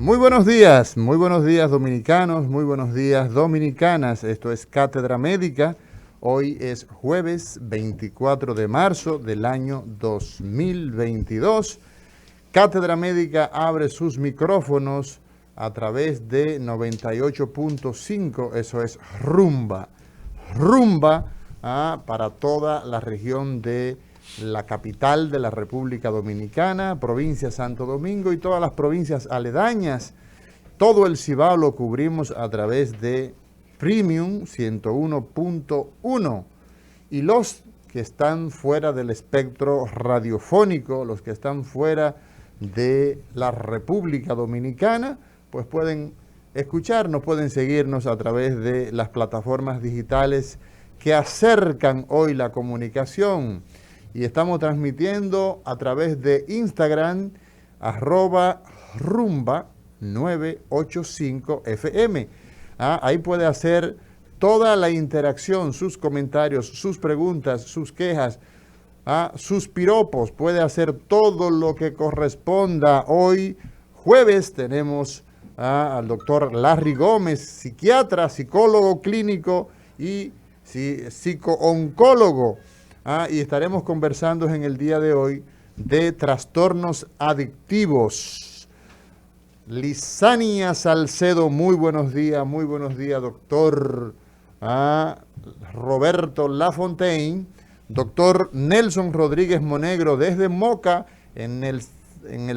Muy buenos días dominicanos, muy buenos días dominicanas. Esto es Cátedra Médica. Hoy es jueves 24 de marzo del año 2022. Cátedra Médica abre sus micrófonos a través de 98.5, eso es Rumba. Rumba para toda la región de la capital de la República Dominicana, provincia Santo Domingo y todas las provincias aledañas. Todo el Cibao lo cubrimos a través de Premium 101.1 y los que están fuera del espectro radiofónico, los que están fuera de la República Dominicana, pues pueden escucharnos, pueden seguirnos a través de las plataformas digitales que acercan hoy la comunicación. Y estamos transmitiendo a través de Instagram, @rumba985fm. Ahí puede hacer toda la interacción, sus comentarios, sus preguntas, sus quejas, sus piropos. Puede hacer todo lo que corresponda. Hoy, jueves, tenemos al doctor Larry Gómez, psiquiatra, psicólogo clínico y psico-oncólogo. Y estaremos conversando en el día de hoy de trastornos adictivos. Lisania Salcedo, muy buenos días, doctor. Roberto Lafontaine, doctor Nelson Rodríguez Monegro desde Moca, en el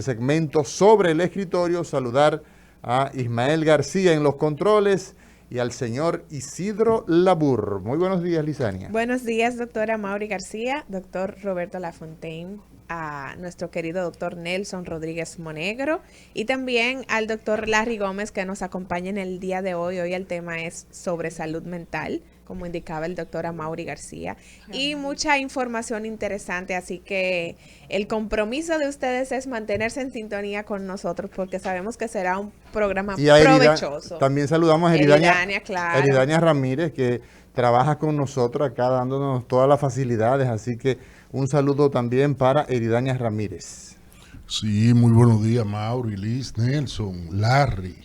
segmento Sobre el Escritorio. Saludar a Ismael García en los controles y al señor Isidro Labur. Muy buenos días, Lisania. Buenos días, doctora Mauri García, doctor Roberto Lafontaine, a nuestro querido doctor Nelson Rodríguez Monegro y también al doctor Larry Gómez, que nos acompaña en el día de hoy. Hoy el tema es sobre salud mental, como indicaba el doctor Mauri García, y mucha información interesante, así que el compromiso de ustedes es mantenerse en sintonía con nosotros, porque sabemos que será un programa provechoso. También saludamos a Eridania, claro. Eridania Ramírez, que trabaja con nosotros acá dándonos todas las facilidades, así que un saludo también para Eridania Ramírez. Sí, muy buenos días, Mauri, Liz, Nelson, Larry.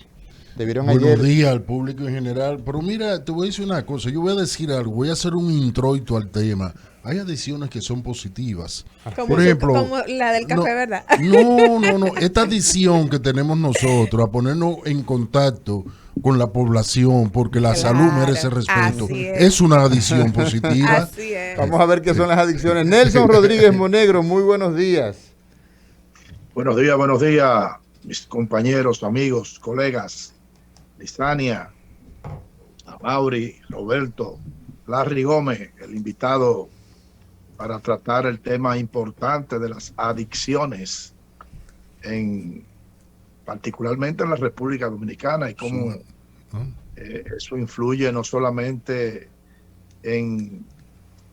Buenos días al público en general. Pero mira, te voy a decir una cosa. Yo voy a decir algo. Voy a hacer un introito al tema. Hay adiciones que son positivas. Por ejemplo, como la del café, ¿verdad? No. Esta adición que tenemos nosotros a ponernos en contacto con la población, porque la salud merece respeto, es una adición positiva. Así es. Vamos a ver qué son las adicciones. Nelson Rodríguez Monegro, muy buenos días. Buenos días, mis compañeros, amigos, colegas. Lisania, Mauri, Roberto, Larry Gómez, el invitado para tratar el tema importante de las adicciones, particularmente en la República Dominicana, y cómo eso influye no solamente en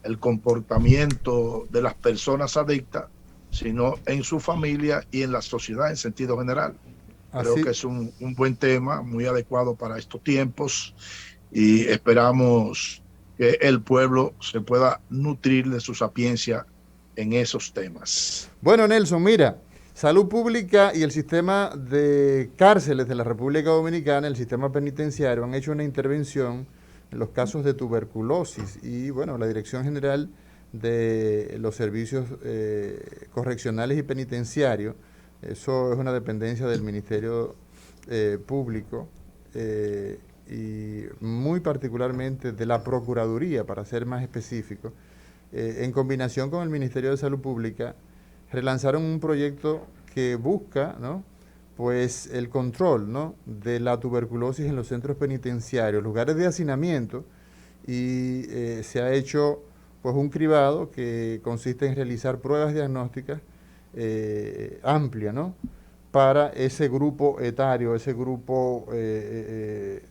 el comportamiento de las personas adictas, sino en su familia y en la sociedad en sentido general. Creo que es un buen tema, muy adecuado para estos tiempos, y esperamos que el pueblo se pueda nutrir de su sapiencia en esos temas. Bueno, Nelson, mira, Salud Pública y el sistema de cárceles de la República Dominicana, el sistema penitenciario, han hecho una intervención en los casos de tuberculosis y, bueno, la Dirección General de los Servicios Correccionales y Penitenciarios. Eso es una dependencia del Ministerio Público y muy particularmente de la Procuraduría, para ser más específico, en combinación con el Ministerio de Salud Pública, relanzaron un proyecto que busca, ¿no?, pues el control, ¿no?, de la tuberculosis en los centros penitenciarios, lugares de hacinamiento, y se ha hecho pues un cribado que consiste en realizar pruebas diagnósticas amplia, ¿no?, para ese grupo etario, ese grupo de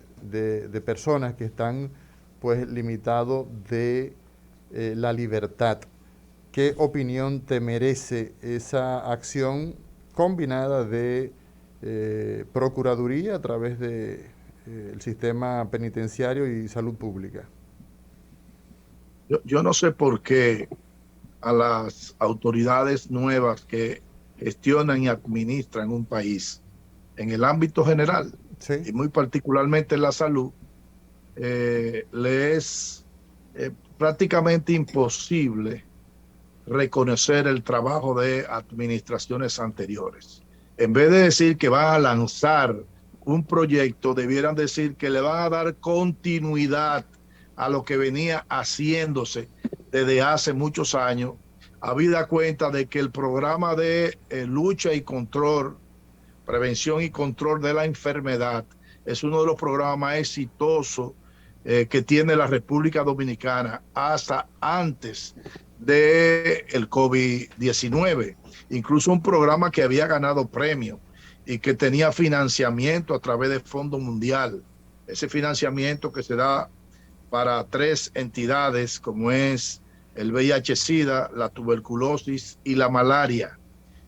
personas que están pues limitados de la libertad. ¿Qué opinión te merece esa acción combinada de Procuraduría a través de el sistema penitenciario y salud pública? Yo no sé por qué a las autoridades nuevas que gestionan y administran un país en el ámbito general, sí, y muy particularmente en la salud, le es prácticamente imposible reconocer el trabajo de administraciones anteriores. En vez de decir que van a lanzar un proyecto, debieran decir que le van a dar continuidad a lo que venía haciéndose desde hace muchos años, habida cuenta de que el programa de lucha y control, prevención y control de la enfermedad es uno de los programas más exitosos que tiene la República Dominicana hasta antes del COVID-19. Incluso un programa que había ganado premio y que tenía financiamiento a través del Fondo Mundial. Ese financiamiento que se da para 3 entidades como es el VIH-Sida, la tuberculosis y la malaria.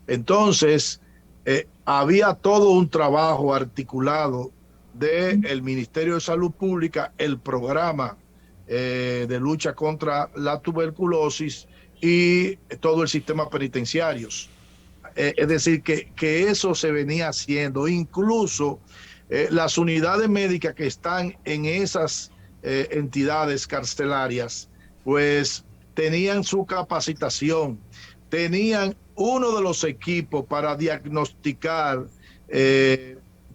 Entonces, había todo un trabajo articulado del Ministerio de Salud Pública, el programa de lucha contra la tuberculosis y todo el sistema penitenciario. Es decir, que eso se venía haciendo. Incluso las unidades médicas que están en esas entidades carcelarias, pues tenían su capacitación, tenían uno de los equipos para diagnosticar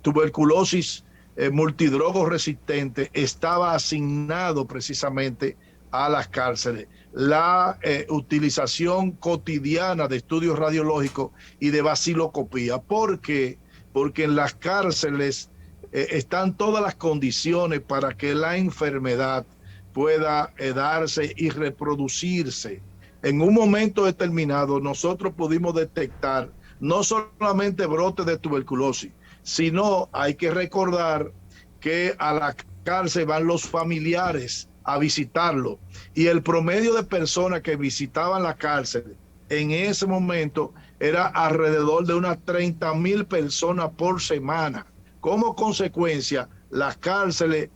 tuberculosis multidrogo resistente, estaba asignado precisamente a las cárceles. La utilización cotidiana de estudios radiológicos y de baciloscopía. ¿Por qué? Porque en las cárceles están todas las condiciones para que la enfermedad pueda darse y reproducirse. En un momento determinado nosotros pudimos detectar no solamente brotes de tuberculosis, sino hay que recordar que a la cárcel van los familiares a visitarlo, y el promedio de personas que visitaban la cárcel en ese momento era alrededor de unas 30,000 personas por semana. Como consecuencia, las cárceles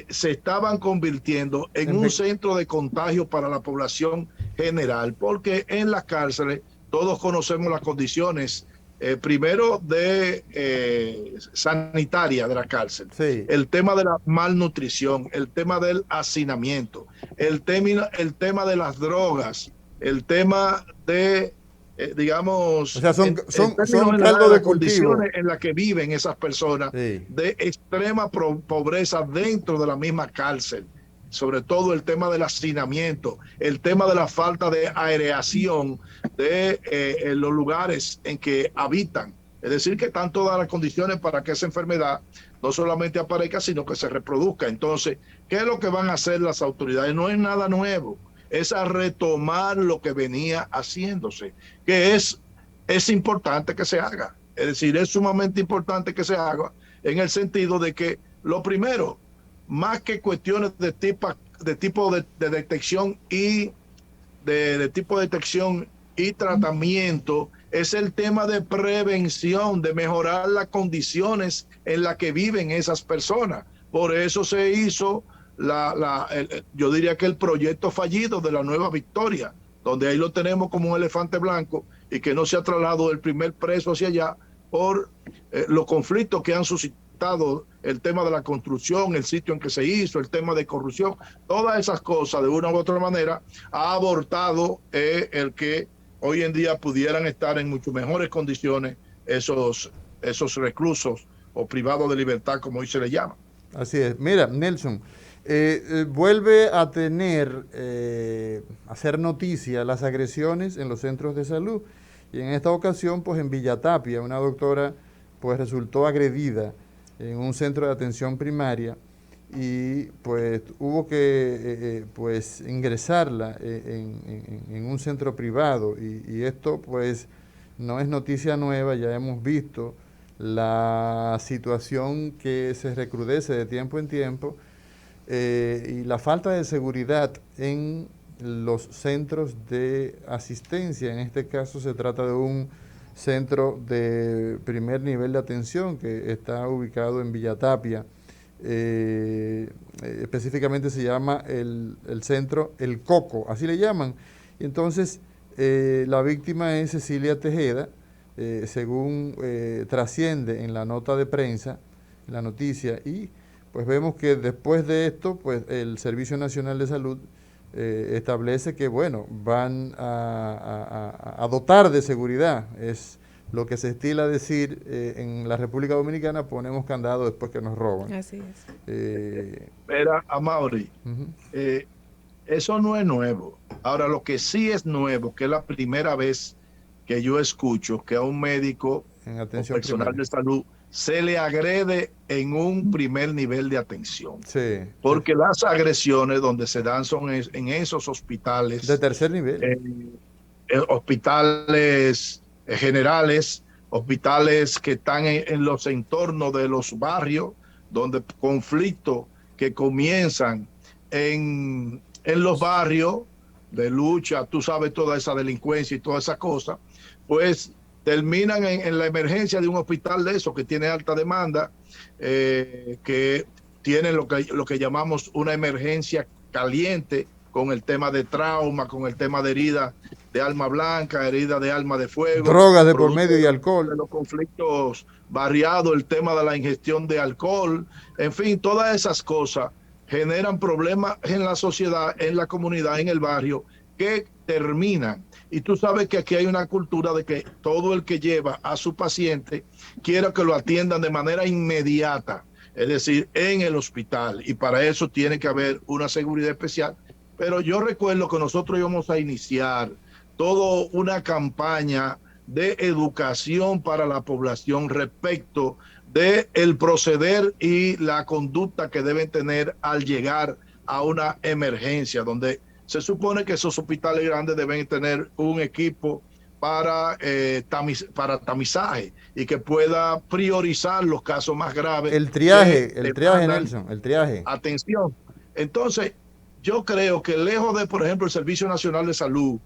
se estaban convirtiendo en un centro de contagio para la población general, porque en las cárceles todos conocemos las condiciones primero de sanitaria de la cárcel, sí, el tema de la malnutrición, el tema del hacinamiento, el tema de las drogas, el tema de digamos, o sea, son caldo de condiciones en las que viven esas personas, sí, de extrema pobreza dentro de la misma cárcel. Sobre todo el tema del hacinamiento, el tema de la falta de aireación de los lugares en que habitan. Es decir, que están todas las condiciones para que esa enfermedad no solamente aparezca, sino que se reproduzca. Entonces, ¿qué es lo que van a hacer las autoridades? No es nada nuevo, es a retomar lo que venía haciéndose, que es importante que se haga. Es decir, es sumamente importante que se haga en el sentido de que, lo primero, más que cuestiones de tipo de detección y de tipo de detección y tratamiento, es el tema de prevención, de mejorar las condiciones en las que viven esas personas. Por eso se hizo yo diría que el proyecto fallido de la Nueva Victoria, donde ahí lo tenemos como un elefante blanco y que no se ha trasladado el primer preso hacia allá por los conflictos que han suscitado, el tema de la construcción, el sitio en que se hizo, el tema de corrupción, todas esas cosas de una u otra manera ha abortado el que hoy en día pudieran estar en mucho mejores condiciones esos reclusos o privados de libertad, como hoy se le llama. Así es. Mira, Nelson, vuelve a hacer noticia las agresiones en los centros de salud, y en esta ocasión, pues en Villa Tapia, una doctora pues resultó agredida en un centro de atención primaria y pues hubo que pues ingresarla en un centro privado, y esto pues no es noticia nueva, ya hemos visto la situación que se recrudece de tiempo en tiempo, y la falta de seguridad en los centros de asistencia. En este caso se trata de un centro de primer nivel de atención que está ubicado en Villa Tapia. Específicamente se llama el centro El Coco, así le llaman. Y entonces la víctima es Cecilia Tejeda, según trasciende en la nota de prensa, en la noticia, y pues vemos que después de esto, pues el Servicio Nacional de Salud establece que, bueno, van a dotar de seguridad. Es lo que se estila decir en la República Dominicana: ponemos candado después que nos roban. Así es. Era, Amaury, eso no es nuevo. Ahora, lo que sí es nuevo, que es la primera vez que yo escucho que a un médico o personal de salud se le agrede en un primer nivel de atención. Sí. Porque las agresiones donde se dan son en esos hospitales. De tercer nivel. Hospitales generales, hospitales que están en los entornos de los barrios, donde conflictos que comienzan en los barrios de lucha, tú sabes, toda esa delincuencia y toda esa cosa, pues terminan en la emergencia de un hospital de eso que tiene alta demanda, que tiene lo que llamamos una emergencia caliente, con el tema de trauma, con el tema de herida de arma blanca, herida de arma de fuego, drogas de por medio y alcohol, de los conflictos variados, el tema de la ingestión de alcohol, en fin, todas esas cosas generan problemas en la sociedad, en la comunidad, en el barrio, que terminan. Y tú sabes que aquí hay una cultura de que todo el que lleva a su paciente quiere que lo atiendan de manera inmediata, es decir, en el hospital, y para eso tiene que haber una seguridad especial. Pero yo recuerdo que nosotros íbamos a iniciar toda una campaña de educación para la población respecto de el proceder y la conducta que deben tener al llegar a una emergencia, donde se supone que esos hospitales grandes deben tener un equipo para tamizaje y que pueda priorizar los casos más graves. El triaje, Nelson, el triaje. Atención. Entonces, yo creo que lejos de, por ejemplo, el Servicio Nacional de Salud,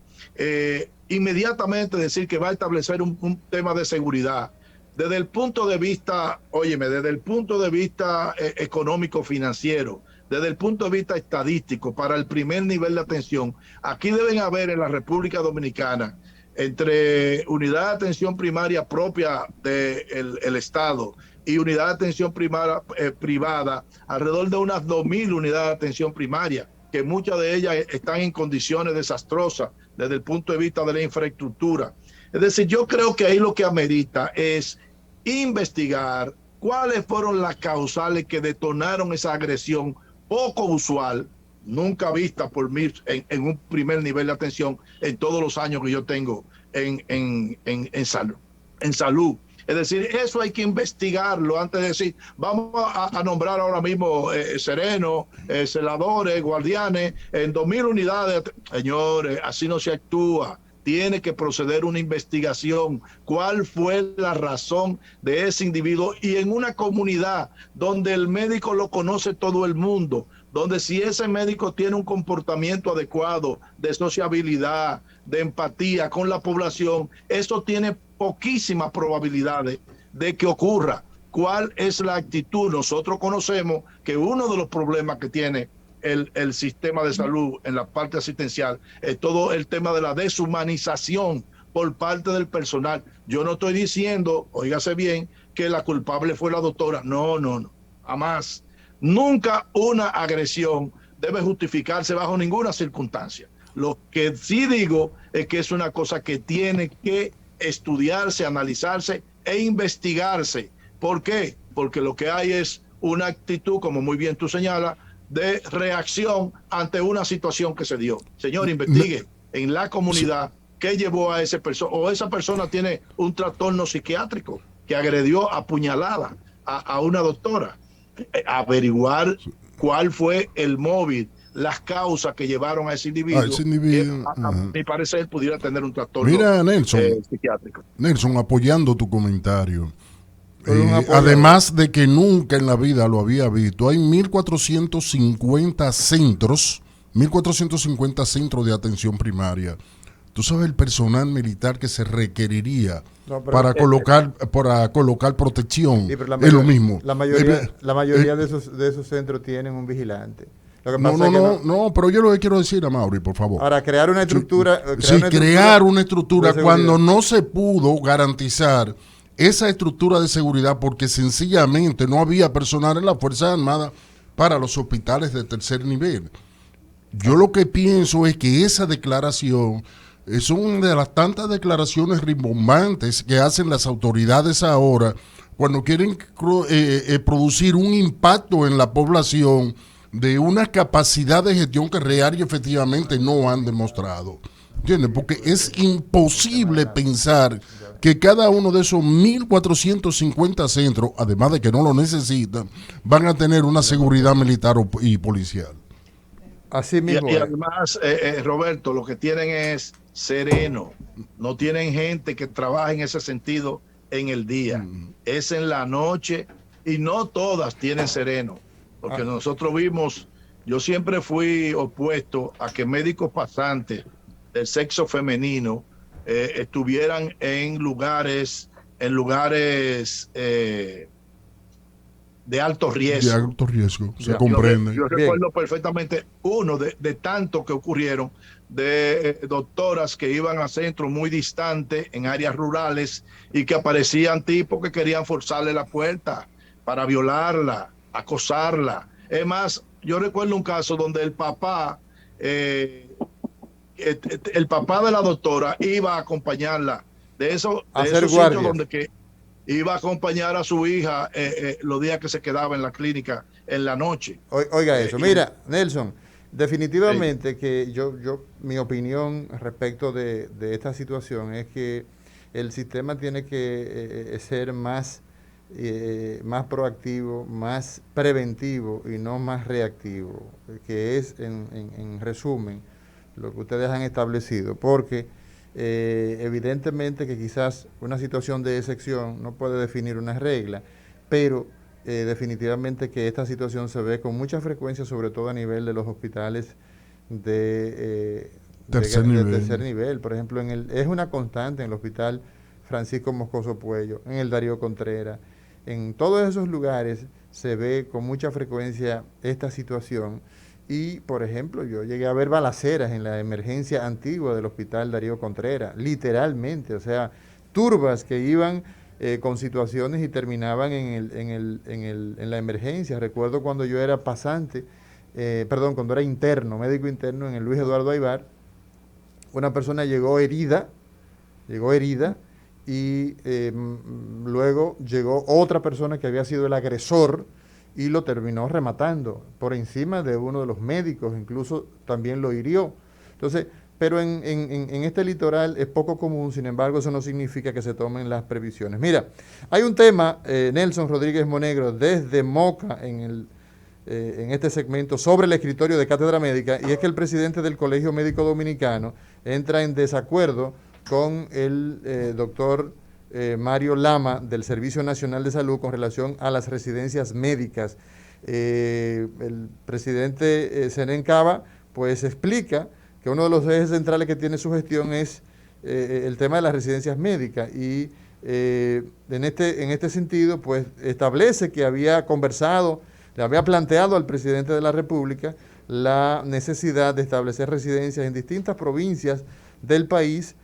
inmediatamente decir que va a establecer un tema de seguridad, desde el punto de vista, desde el punto de vista económico financiero, desde el punto de vista estadístico, para el primer nivel de atención, aquí deben haber en la República Dominicana, entre unidad de atención primaria propia del Estado y unidad de atención primaria privada, alrededor de unas 2.000 unidades de atención primaria, que muchas de ellas están en condiciones desastrosas desde el punto de vista de la infraestructura. Es decir, yo creo que ahí lo que amerita es investigar cuáles fueron las causales que detonaron esa agresión poco usual, nunca vista por mí en un primer nivel de atención en todos los años que yo tengo en salud. Es decir, eso hay que investigarlo antes de decir, vamos a nombrar ahora mismo serenos, celadores, guardianes, en 2.000 unidades. Señores, así no se actúa. Tiene que proceder una investigación. ¿Cuál fue la razón de ese individuo? Y en una comunidad donde el médico lo conoce todo el mundo, donde si ese médico tiene un comportamiento adecuado de sociabilidad, de empatía con la población, eso tiene poquísimas probabilidades de que ocurra. ¿Cuál es la actitud? Nosotros conocemos que uno de los problemas que tiene el sistema de salud en la parte asistencial es todo el tema de la deshumanización por parte del personal. Yo no estoy diciendo, óigase bien, que la culpable fue la doctora. No, jamás. Nunca una agresión debe justificarse bajo ninguna circunstancia. Lo que sí digo es que es una cosa que tiene que estudiarse, analizarse e investigarse. ¿Por qué? Porque lo que hay es una actitud, como muy bien tú señalas, de reacción ante una situación que se dio. Señor, investigue en la comunidad qué llevó a esa persona, o esa persona tiene un trastorno psiquiátrico que agredió a puñalada a una doctora. Averiguar cuál fue el móvil, las causas que llevaron a ese individuo, que a mi parecer pudiera tener un trastorno psiquiátrico. Nelson, apoyando tu comentario, además de que nunca en la vida lo había visto, hay 1.450 centros de atención primaria. Tú sabes el personal militar que se requeriría para colocar protección. Sí, es lo mismo. La mayoría de esos centros tienen un vigilante. No, pero yo lo que quiero decir a Mauri, por favor. Ahora, crear una estructura. Crear una estructura cuando no se pudo garantizar esa estructura de seguridad porque sencillamente no había personal en las Fuerzas Armadas para los hospitales de tercer nivel. Yo lo que pienso es que esa declaración es una de las tantas declaraciones rimbombantes que hacen las autoridades ahora cuando quieren producir un impacto en la población de una capacidad de gestión que real y efectivamente no han demostrado. ¿Entiendes? Porque es imposible pensar que cada uno de esos 1.450 centros, además de que no lo necesitan, van a tener una seguridad militar y policial. Así mismo. Y además, Roberto, lo que tienen es sereno. No tienen gente que trabaje en ese sentido en el día. Es en la noche y no todas tienen sereno. Porque nosotros vimos, yo siempre fui opuesto a que médicos pasantes del sexo femenino estuvieran en lugares de alto riesgo. De alto riesgo, se comprende. Yo recuerdo perfectamente uno de tantos que ocurrieron, de doctoras que iban a centros muy distantes, en áreas rurales, y que aparecían tipos que querían forzarle la puerta para violarla, acosarla. Es más, yo recuerdo un caso donde el papá de la doctora iba a acompañarla de esos sitios donde que iba a acompañar a su hija los días que se quedaba en la clínica en la noche. Oiga eso. Mira, Nelson, definitivamente que mi opinión respecto de esta situación es que el sistema tiene que ser más proactivo, más preventivo y no más reactivo, que es, en resumen, lo que ustedes han establecido, porque evidentemente que quizás una situación de excepción no puede definir una regla, pero definitivamente que esta situación se ve con mucha frecuencia, sobre todo a nivel de los hospitales de tercer nivel. Por ejemplo, es una constante en el Hospital Francisco Moscoso Puello, en el Darío Contreras. En todos esos lugares se ve con mucha frecuencia esta situación. Y, por ejemplo, yo llegué a ver balaceras en la emergencia antigua del Hospital Darío Contreras, literalmente, o sea, turbas que iban con situaciones y terminaban en la emergencia. Recuerdo cuando yo era cuando era médico interno en el Luis Eduardo Aybar, una persona llegó herida y luego llegó otra persona que había sido el agresor y lo terminó rematando por encima de uno de los médicos, incluso también lo hirió. Entonces, pero en este litoral es poco común, sin embargo, eso no significa que se tomen las previsiones. Mira, hay un tema, Nelson Rodríguez Monegro, desde Moca, en este segmento, sobre el escritorio de Cátedra Médica, y es que el presidente del Colegio Médico Dominicano entra en desacuerdo con el doctor Mario Lama del Servicio Nacional de Salud con relación a las residencias médicas. El presidente Zenén Cava pues explica que uno de los ejes centrales que tiene su gestión es el tema de las residencias médicas y en este sentido pues establece que había conversado, le había planteado al presidente de la República la necesidad de establecer residencias en distintas provincias del país,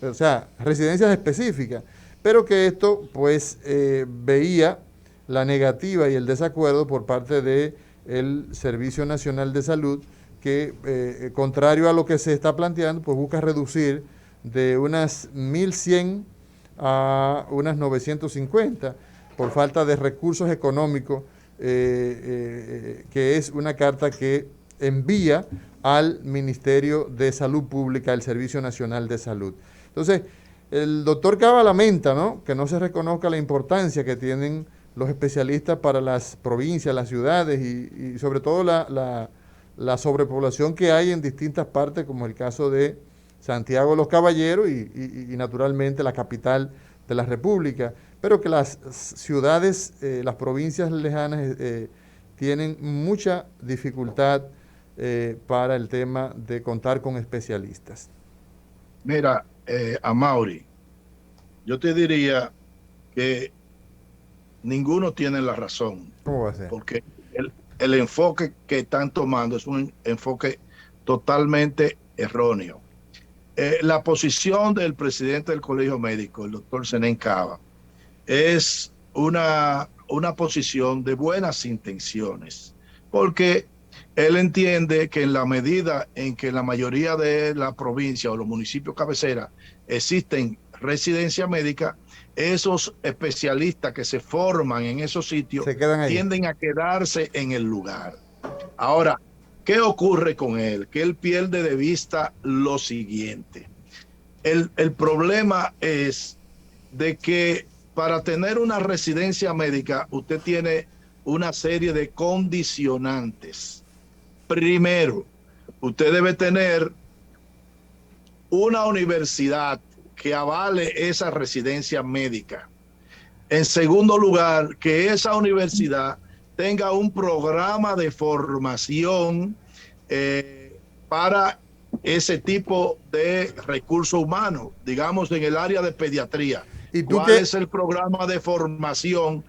o sea, residencias específicas, pero que esto pues veía la negativa y el desacuerdo por parte del Servicio Nacional de Salud, que contrario a lo que se está planteando, pues busca reducir de unas 1.100 a unas 950 por falta de recursos económicos, que es una carta que envía al Ministerio de Salud Pública, el Servicio Nacional de Salud. Entonces, el doctor Cava lamenta, ¿no?, que no se reconozca la importancia que tienen los especialistas para las provincias, las ciudades y sobre todo la sobrepoblación que hay en distintas partes, como el caso de Santiago de los Caballeros y naturalmente la capital de la República, pero que las ciudades, las provincias lejanas tienen mucha dificultad para el tema de contar con especialistas. Mira, Amaury, yo te diría que ninguno tiene la razón. ¿Cómo va a ser? Porque el enfoque que están tomando es un enfoque totalmente erróneo. La posición del presidente del Colegio Médico, el doctor Zenén Cava, es una posición de buenas intenciones, porque él entiende que en la medida en que la mayoría de la provincia o los municipios cabecera existen residencia médica, esos especialistas que se forman en esos sitios tienden a quedarse en el lugar. Ahora, ¿qué ocurre con él? Que él pierde de vista lo siguiente. El problema es de que para tener una residencia médica, usted tiene una serie de condicionantes. Primero, usted debe tener una universidad que avale esa residencia médica. En segundo lugar, que esa universidad tenga un programa de formación para ese tipo de recursos humanos, digamos en el área de pediatría. ¿Y cuál es el programa de formación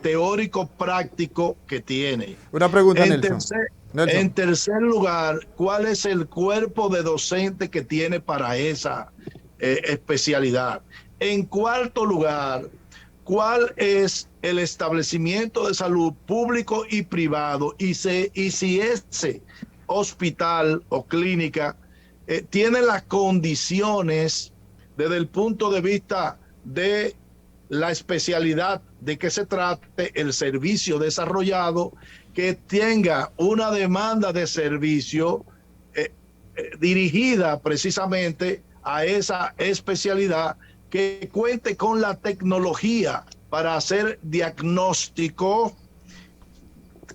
teórico práctico que tiene? Una pregunta, Nelson. En tercer lugar, ¿cuál es el cuerpo de docente que tiene para esa especialidad? En cuarto lugar, ¿cuál es el establecimiento de salud público y privado? Y si ese hospital o clínica tiene las condiciones desde el punto de vista de la especialidad de que se trate, el servicio desarrollado, que tenga una demanda de servicio dirigida precisamente a esa especialidad, que cuente con la tecnología para hacer diagnóstico,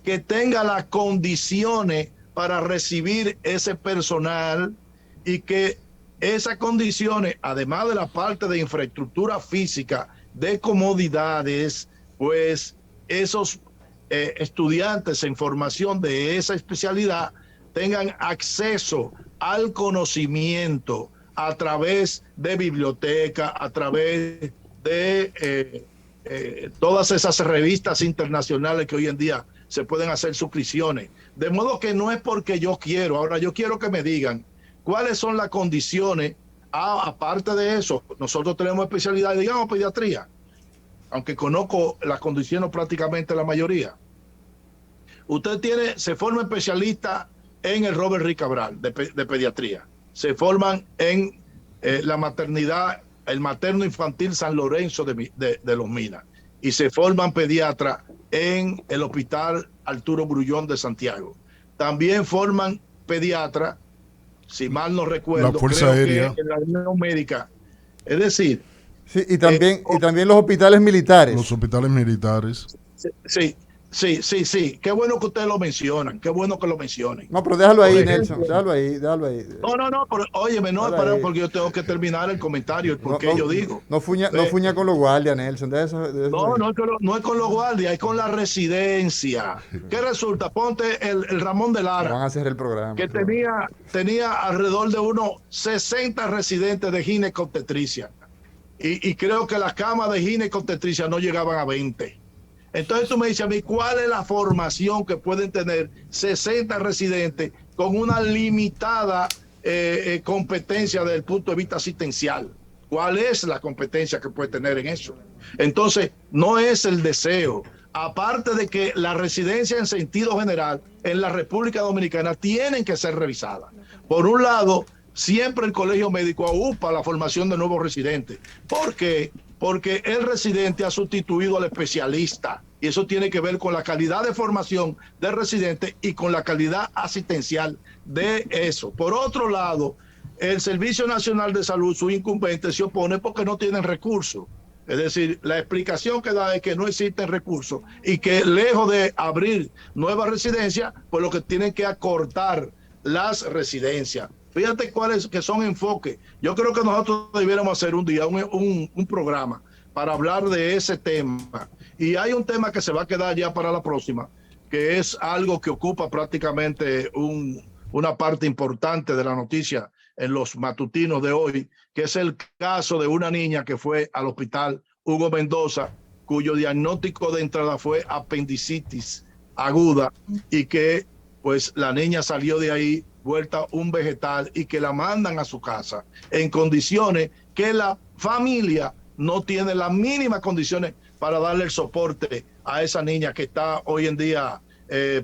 que tenga las condiciones para recibir ese personal y que esas condiciones, además de la parte de infraestructura física, de comodidades, pues esos estudiantes en formación de esa especialidad tengan acceso al conocimiento a través de biblioteca, a través de todas esas revistas internacionales que hoy en día se pueden hacer suscripciones. De modo que no es porque yo quiero, ahora yo quiero que me digan cuáles son las condiciones. Aparte de eso, nosotros tenemos especialidades, digamos, pediatría, aunque conozco las condiciones prácticamente la mayoría. Usted se forma especialista en el Robert Rick Cabral de pediatría. Se forman en la maternidad, el materno infantil San Lorenzo de Los Minas. Y se forman pediatras en el Hospital Arturo Grullón de Santiago. También forman pediatras, si mal no recuerdo, la Fuerza Aérea, en la Unión Médica. Es decir... Sí, y también los hospitales militares. Los hospitales militares. Sí. Qué bueno que ustedes lo mencionan. Qué bueno que lo mencionen. No, pero déjalo ahí, Nelson. Déjalo ahí. No. Pero, óyeme, no, porque yo tengo que terminar el comentario, el por qué yo digo. No fuña con los guardias, Nelson. De eso no es con los guardias, es con la residencia. ¿Qué resulta? Ponte el Ramón de Lara. Van a hacer el programa. Que tenía alrededor de unos 60 residentes de ginecobstetricia. Y creo que las camas de ginecobstetricia no llegaban a 20. Entonces tú me dices a mí, ¿cuál es la formación que pueden tener 60 residentes con una limitada competencia desde el punto de vista asistencial? ¿Cuál es la competencia que puede tener en eso? Entonces, no es el deseo. Aparte de que la residencia en sentido general en la República Dominicana tienen que ser revisadas. Por un lado, siempre el Colegio Médico aupa la formación de nuevos residentes. ¿Por qué? Porque el residente ha sustituido al especialista y eso tiene que ver con la calidad de formación del residente y con la calidad asistencial de eso. Por otro lado, el Servicio Nacional de Salud, su incumbente, se opone porque no tienen recursos. Es decir, la explicación que da es que no existen recursos y que lejos de abrir nuevas residencias, pues lo que tienen que acortar las residencias. Fíjate cuáles que son enfoques. Yo creo que nosotros debiéramos hacer un día un programa para hablar de ese tema. Y hay un tema que se va a quedar ya para la próxima, que es algo que ocupa prácticamente una parte importante de la noticia en los matutinos de hoy, que es el caso de una niña que fue al hospital Hugo Mendoza, cuyo diagnóstico de entrada fue apendicitis aguda y que pues la niña salió de ahí vuelta un vegetal y que la mandan a su casa en condiciones que la familia no tiene las mínimas condiciones para darle el soporte a esa niña que está hoy en día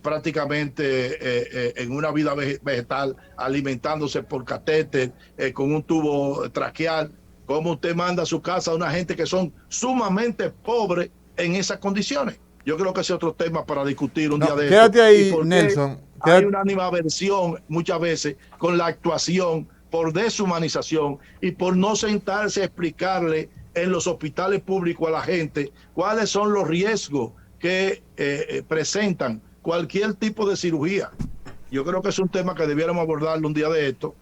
prácticamente en una vida vegetal, alimentándose por catéter, con un tubo traqueal. ¿Cómo usted manda a su casa a una gente que son sumamente pobres en esas condiciones? Yo creo que ese es otro tema para discutir un día de esto. Quédate ahí, Nelson. Hay una animadversión muchas veces con la actuación por deshumanización y por no sentarse a explicarle en los hospitales públicos a la gente cuáles son los riesgos que presentan cualquier tipo de cirugía. Yo creo que es un tema que debiéramos abordarlo un día de esto,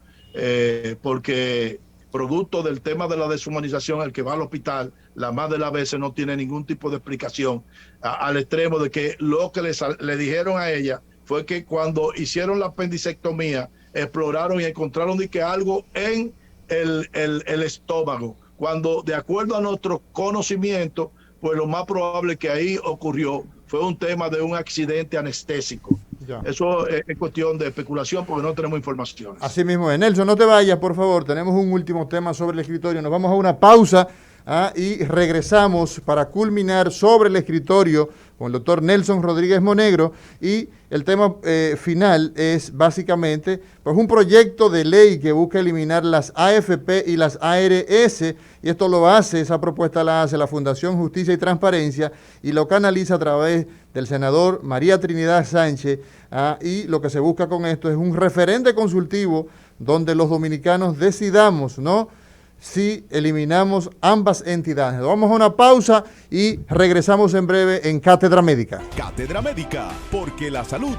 porque producto del tema de la deshumanización, el que va al hospital, la más de las veces no tiene ningún tipo de explicación, al extremo de que lo que le dijeron a ella fue que cuando hicieron la apendicectomía, exploraron y encontraron de que algo en el estómago, cuando de acuerdo a nuestro conocimiento, pues lo más probable que ahí ocurrió fue un tema de un accidente anestésico. Ya. Eso es cuestión de especulación porque no tenemos informaciones. Así mismo es. Nelson, no te vayas, por favor. Tenemos un último tema sobre el escritorio. Nos vamos a una pausa y regresamos para culminar sobre el escritorio con el doctor Nelson Rodríguez Monegro. Y el tema final es básicamente pues, un proyecto de ley que busca eliminar las AFP y las ARS. Y esto lo hace, esa propuesta la hace la Fundación Justicia y Transparencia y lo canaliza a través del senador María Trinidad Sánchez. Y lo que se busca con esto es un referente consultivo donde los dominicanos decidamos, ¿no?, si eliminamos ambas entidades. Vamos a una pausa y regresamos en breve en Cátedra Médica. Cátedra Médica, porque la salud